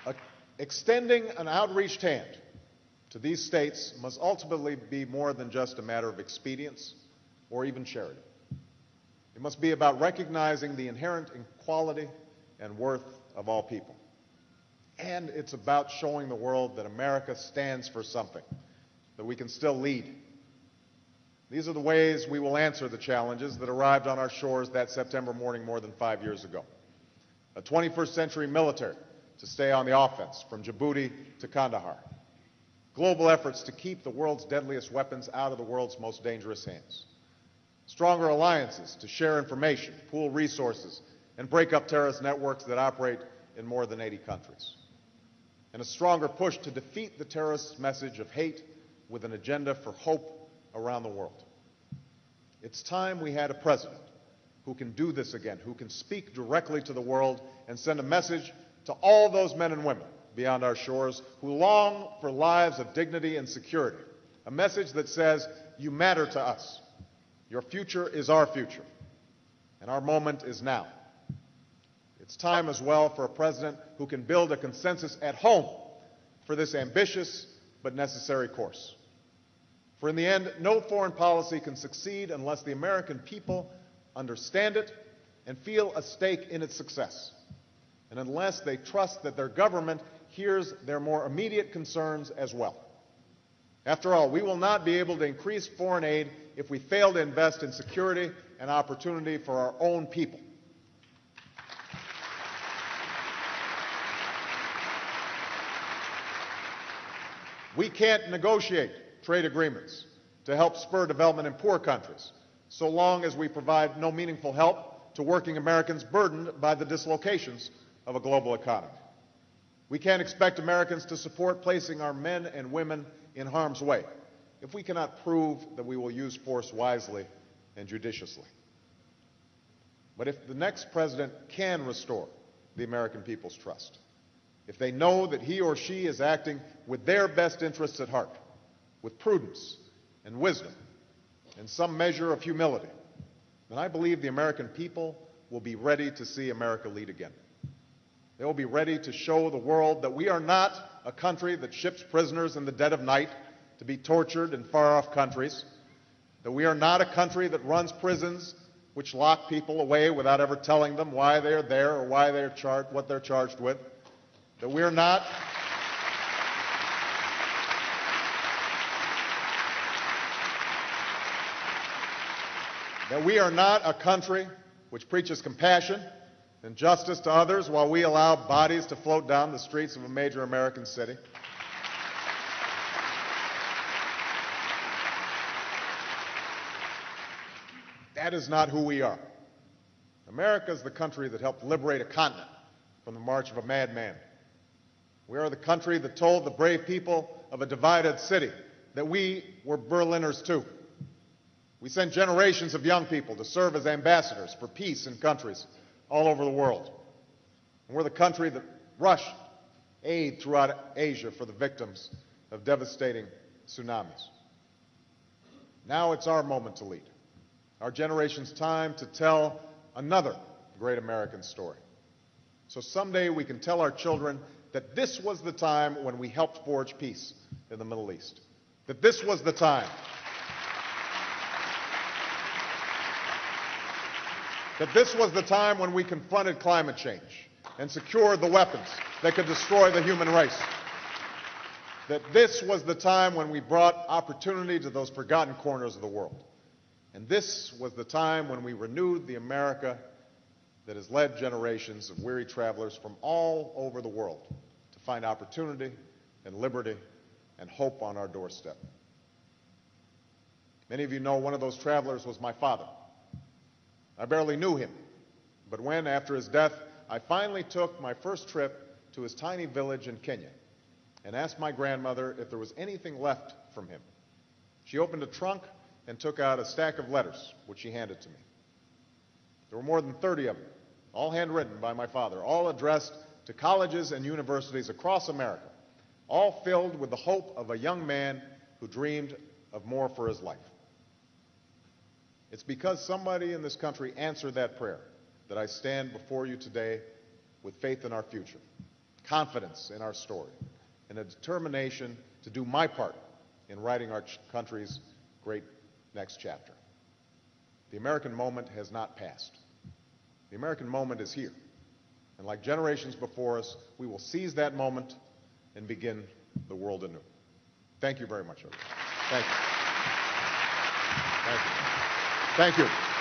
Uh, Extending an outreached hand to these states must ultimately be more than just a matter of expedience or even charity. It must be about recognizing the inherent equality and worth of all people. And it's about showing the world that America stands for something, that we can still lead. These are the ways we will answer the challenges that arrived on our shores that September morning more than 5 years ago. A 21st century military to stay on the offense from Djibouti to Kandahar. Global efforts to keep the world's deadliest weapons out of the world's most dangerous hands. Stronger alliances to share information, pool resources, and break up terrorist networks that operate in more than 80 countries. And a stronger push to defeat the terrorist message of hate with an agenda for hope around the world. It's time we had a president who can do this again, who can speak directly to the world and send a message to all those men and women beyond our shores who long for lives of dignity and security. A message that says, you matter to us. Your future is our future. And our moment is now. It's time as well for a president who can build a consensus at home for this ambitious but necessary course. For in the end, no foreign policy can succeed unless the American people understand it and feel a stake in its success, and unless they trust that their government hears their more immediate concerns as well. After all, we will not be able to increase foreign aid if we fail to invest in security and opportunity for our own people. We can't negotiate trade agreements to help spur development in poor countries so long as we provide no meaningful help to working Americans burdened by the dislocations of a global economy. We can't expect Americans to support placing our men and women in harm's way if we cannot prove that we will use force wisely and judiciously. But if the next president can restore the American people's trust, if they know that he or she is acting with their best interests at heart, with prudence and wisdom and some measure of humility, then I believe the American people will be ready to see America lead again. They will be ready to show the world that we are not a country that ships prisoners in the dead of night to be tortured in far-off countries, that we are not a country that runs prisons which lock people away without ever telling them why they're there or why they're what they're charged with, that we are not a country which preaches compassion and justice to others while we allow bodies to float down the streets of a major American city. That is not who we are. America is the country that helped liberate a continent from the march of a madman. We are the country that told the brave people of a divided city that we were Berliners too. We sent generations of young people to serve as ambassadors for peace in countries all over the world. And we're the country that rushed aid throughout Asia for the victims of devastating tsunamis. Now it's our moment to lead, our generation's time to tell another great American story. So someday we can tell our children that this was the time when we helped forge peace in the Middle East, that this was the time when we confronted climate change and secured the weapons that could destroy the human race. That this was the time when we brought opportunity to those forgotten corners of the world. And this was the time when we renewed the America that has led generations of weary travelers from all over the world to find opportunity and liberty and hope on our doorstep. Many of you know one of those travelers was my father. I barely knew him, but when, after his death, I finally took my first trip to his tiny village in Kenya and asked my grandmother if there was anything left from him. She opened a trunk and took out a stack of letters, which she handed to me. There were more than 30 of them, all handwritten by my father, all addressed to colleges and universities across America, all filled with the hope of a young man who dreamed of more for his life. It's because somebody in this country answered that prayer that I stand before you today with faith in our future, confidence in our story, and a determination to do my part in writing our country's great next chapter. The American moment has not passed. The American moment is here. And like generations before us, we will seize that moment and begin the world anew. Thank you very much, everyone. Thank you. Thank you. Thank you.